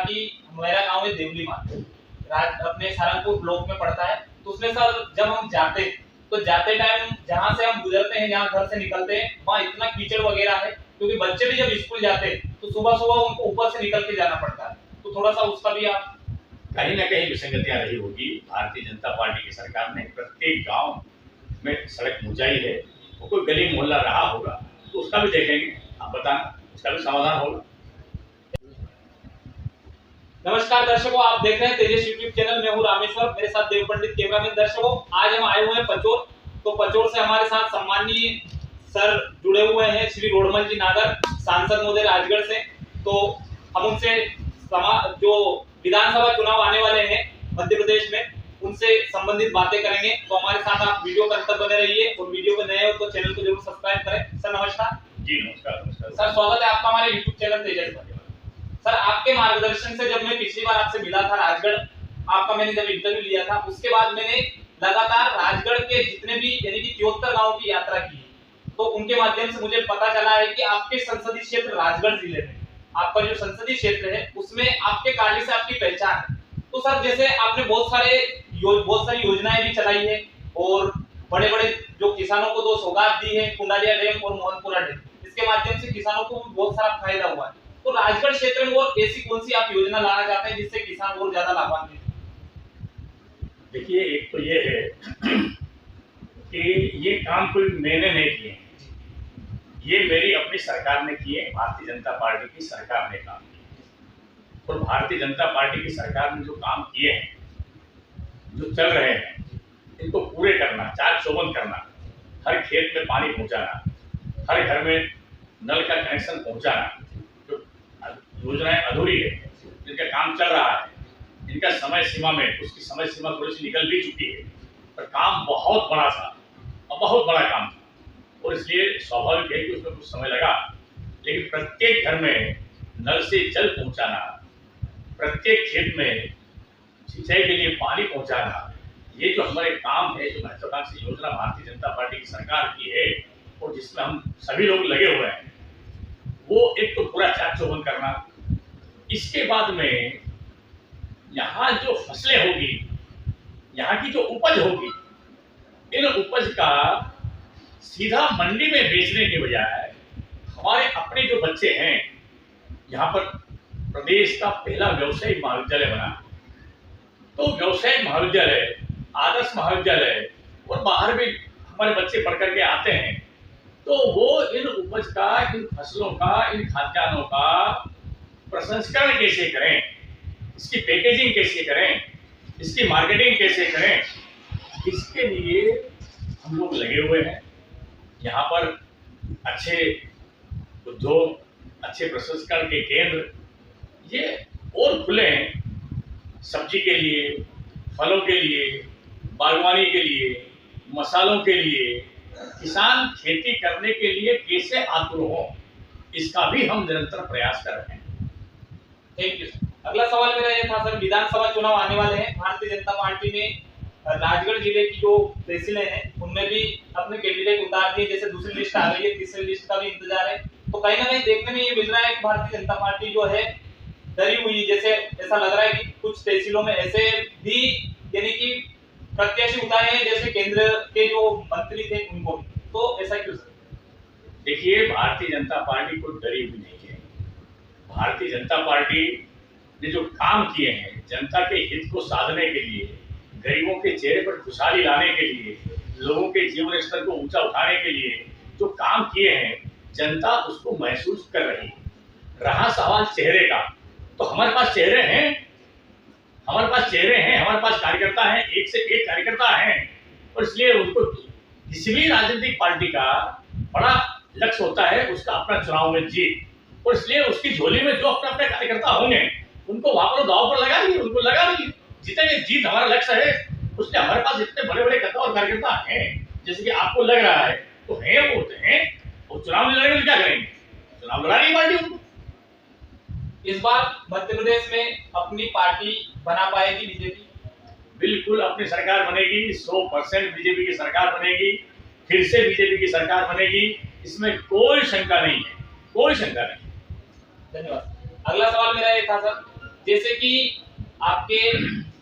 कि मेरा गांव है देवली मार्ग, अपने सारंगपुर ब्लॉक में पड़ता है। तो उसमें सर जब हम जाते तो जाते टाइम जहां से हम गुजरते हैं, जहां घर से निकलते हैं, वहां इतना कीचड़ वगैरह है, क्योंकि बच्चे भी जब स्कूल जाते हैं तो सुबह सुबह उनको ऊपर से निकल के जाना पड़ता है। तो थोड़ा सा उसका भी आप कहीं ना कहीं विसंगतियां रही होगी। भारतीय जनता पार्टी की सरकार ने प्रत्येक गांव में सड़क पहुंचाई है, वो कोई गली मोहल्ला रहा होगा तो उसका भी देखेंगे, आप बताना, उसका भी समाधान होगा। नमस्कार दर्शकों, आप देख रहे हैं तेजस यूट्यूब चैनल। मैं हूं रामेश्वर, मेरे साथ देव पंडित कैमरामैन। दर्शकों, आज हम आए हुए हैं पचोर। तो पचोर से हमारे साथ सम्माननीय सर जुड़े हुए हैं, श्री रोडमल जी नागर, सांसद महोदय राजगढ़ से। तो हम उनसे जो विधानसभा चुनाव आने वाले हैं मध्य प्रदेश में, उनसे संबंधित बातें करेंगे। तो हमारे साथ आप वीडियो के अंत तक बने रहिए, और वीडियो में नए हो तो चैनल को जरूर सब्सक्राइब करें। सर नमस्कार। जी नमस्कार। नमस्कार सर, स्वागत है आपका हमारे यूट्यूब चैनल तेजस पर। सर, आपके मार्गदर्शन से जब मैं पिछली बार आपसे मिला था राजगढ़, आपका मैंने जब इंटरव्यू लिया था, उसके बाद मैंने लगातार राजगढ़ के जितने भी यानी कि 73 गांव की यात्रा की, तो उनके माध्यम से मुझे पता चला है कि आपके संसदीय क्षेत्र राजगढ़ जिले में आपका जो संसदीय क्षेत्र है उसमें आपके कार्य से आपकी पहचान है। तो सर, जैसे आपने बहुत सारी योजनाएं भी चलाई है, और बड़े बड़े जो किसानों को 2 सौगात दी है, कुंडालिया डैम और मोहनपुरा डैम, इसके माध्यम से किसानों को बहुत सारा फायदा हुआ है। तो राजगढ़ क्षेत्र में और ऐसी कौन सी आप योजना लाना चाहते हैं जिससे किसान और ज्यादा लाभान्वित? देखिए, एक तो ये है कि ये काम कोई मैंने नहीं किए हैं, ये मेरी अपनी सरकार ने किए, भारतीय जनता पार्टी की सरकार ने काम किए। और भारतीय जनता पार्टी की सरकार ने जो काम किए हैं, जो चल रहे हैं, इनको पूरे करना, चाक चौबंद करना, हर खेत में पानी पहुंचाना, हर घर में नल का कनेक्शन पहुंचाना, जो योजनाएं अधूरी है, जिनका काम चल रहा है, जिनका समय सीमा में, उसकी समय सीमा थोड़ी सी निकल भी चुकी है, पर काम बहुत बड़ा था और बहुत बड़ा काम था, और इसलिए स्वाभाविक है कि उसमें कुछ समय लगा। लेकिन प्रत्येक घर में नल से जल पहुंचाना, प्रत्येक खेत में सिंचाई के लिए पानी पहुंचाना, ये जो हमारे काम है, जो महत्वाकांक्षी योजना भारतीय जनता पार्टी की सरकार की है और जिसमें हम सभी लोग लगे हुए हैं, वो एक तो पूरा चाक चौबंद करना। इसके बाद में यहाँ जो फसलें होगी, यहाँ की जो उपज होगी, इन उपज का सीधा मंडी में बेचने के बजाय हमारे अपने जो बच्चे हैं, यहाँ पर प्रदेश का पहला व्यवसायिक महाविद्यालय बना, तो व्यवसायिक महाविद्यालय, आदर्श महाविद्यालय, और बाहर भी हमारे बच्चे पढ़ करके आते हैं, तो वो इन उपज का, इन फसलों का, इन खाद्यान्नों का प्रसंस्करण कैसे करें, इसकी पैकेजिंग कैसे करें, इसकी मार्केटिंग कैसे करें, इसके लिए हम लोग लगे हुए हैं। यहाँ पर अच्छे उद्योग, अच्छे प्रसंस्करण के केंद्र ये और खुले हैं, सब्जी के लिए, फलों के लिए, बागवानी के लिए, मसालों के लिए, किसान खेती करने के लिए कैसे आतुर हो, इसका भी हम निरंतर प्रयास कर रहे हैं। Thank you sir. अगला सवाल मेरा ये था सर, विधानसभा चुनाव आने वाले हैं, भारतीय जनता पार्टी ने राजगढ़ जिले की जो तहसीलें हैं उनमें भी अपने कैंडिडेट उतार दिए, जैसे दूसरी लिस्ट आ गई है, तीसरी लिस्ट का भी इंतजार है। तो कहीं ना कहीं देखने में ये मिल रहा है कि भारतीय जनता पार्टी जो है डरी हुई, जैसे ऐसा लग रहा है कि कुछ तहसीलों में ऐसे भी यानी कि प्रत्याशी उतारे हैं जैसे केंद्र के जो मंत्री थे उनको भी। तो ऐसा क्यों सर? देखिए, भारतीय जनता पार्टी कोई डरी हुई नहीं है। भारतीय जनता पार्टी ने जो काम किए हैं, जनता के हित को साधने के लिए, गरीबों के चेहरे पर खुशहाली लाने के लिए, लोगों के जीवन स्तर को ऊंचा उठाने के लिए जो काम किए हैं, जनता उसको महसूस कर रही है। रहा सवाल चेहरे का, तो हमारे पास चेहरे हैं, हमारे पास चेहरे हैं, हमारे पास कार्यकर्ता हैं, एक से एक कार्यकर्ता हैं, और इसलिए उनको किसी भी राजनीतिक पार्टी का बड़ा लक्ष्य होता है उसका अपना चुनाव में जीत, और इसलिए उसकी झोली में जो अपने अपने कार्यकर्ता होंगे उनको वहां पर दाव पर लगा दिए, उनको लगा दिए, जितने जीत हमारा लक्ष्य है। उसलिए हमारे पास इतने बड़े बड़े नेता और कार्यकर्ता हैं, जैसे कि आपको लग रहा है, तो हैं, वो होते हैं, वो चुनाव लड़ेंगे, क्या करेंगे, चुनाव लड़ाएगी पार्टी उनको। इस बार मध्य प्रदेश में अपनी पार्टी बना पाएगी बीजेपी? बिल्कुल अपनी सरकार बनेगी, 100% बीजेपी की सरकार बनेगी, फिर से बीजेपी की सरकार बनेगी, इसमें कोई शंका नहीं है, कोई शंका नहीं। धन्यवाद। अगला सवाल मेरा ये था सर, जैसे कि आपके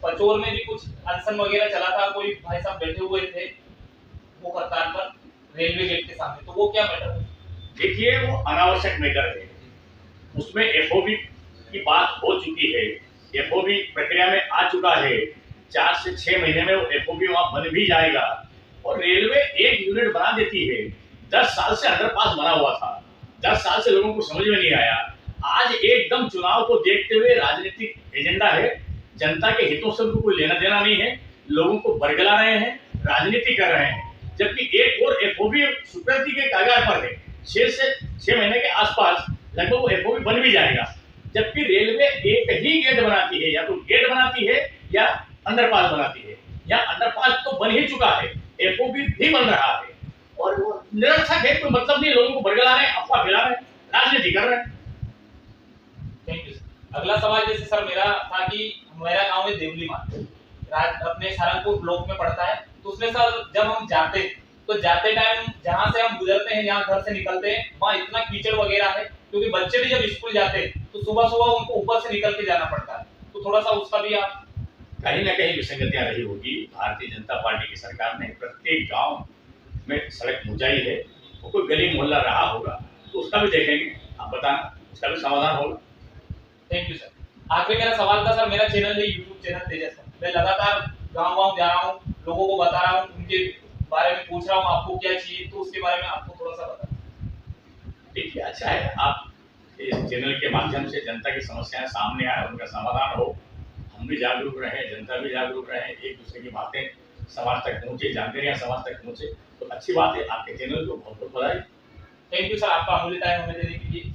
पचोर में भी कुछ अनशन वगैरह चला था, कोई भाई साहब बैठे हुए थे वो कतार पर रेलवे गेट के सामने, तो वो क्या मैटर है? देखिए वो अनावश्यक मैटर है, उसमें एफओबी की बात हो चुकी है, एफओबी प्रक्रिया में आ चुका है, 4 से 6 महीने में वो एफओबी वहां बन भी जाएगा और रेलवे एक यूनिट बना देती है। 10 साल से अंडरपास बना हुआ था, 10 साल से लोगों को समझ में नहीं आया। आज एकदम चुनाव को देखते हुए राजनीतिक एजेंडा है, जनता के हितों से उनको कोई लेना देना नहीं है, लोगों को बरगला रहे हैं, राजनीति कर रहे हैं। जबकि एक और एफओबी स्वीकृति के कागज पर है, 6 से 6 महीने के आसपास लगभग वो एफओबी बन भी जाएगा। जबकि रेलवे एक ही गेट बनाती है, या तो गेट बनाती है या अंडरपास बनाती है, या अंडरपास तो बन ही चुका है, एफओबी भी बन रहा है और वो निरर्थक है, कोई मतलब नहीं, लोगों को बरगला रहे हैं, अफवाह फैला रहे हैं, राजनीति कर रहे हैं। Thank you sir. अगला सवाल जैसे सर मेरा था कि मेरा गांव है देवली मार्ग, अपने सारंगपुर ब्लॉक में पड़ता है, तो उसमें सर जब हम जाते तो जाते टाइम जहां से हम गुजरते हैं, जहां घर से निकलते हैं, वहां इतना कीचड़ वगैरह है, क्योंकि बच्चे भी जब स्कूल जाते हैं तो सुबह सुबह उनको ऊपर से निकल के जाना पड़ता है, तो थोड़ा सा उसका भी आप कहीं ना कहीं विसंगतियां रही होगी। भारतीय जनता पार्टी की सरकार ने प्रत्येक गांव में सड़क पहुंचाई है, वो कोई गली मोहल्ला रहा होगा तो उसका भी देखेंगे, आप बताना, उसका भी समाधान होगा। Thank you sir. आखिरी मेरा सवाल था सर, मेरा चैनल है यूट्यूब चैनल तेजस का, मैं लगातार गांव-गांव जा रहा हूं, लोगों को बता रहा हूं, उनके बारे में पूछ रहा हूं आपको क्या चाहिए, तो उसके बारे में आपको थोड़ा सा बताना। देखिए अच्छा है आप इस चैनल के माध्यम से जनता की समस्याएं सामने आए, उनका समाधान हो, हम भी जागरूक रहे, जनता भी जागरूक रहे, एक दूसरे की बातें समाज तक पहुंचे, जानकारियां समाज तक पहुंचे, तो अच्छी बात है। आपके चैनल को बहुत बहुत बधाई। थैंक यू सर, आपका अमूल्य टाइम हमें देने के लिए।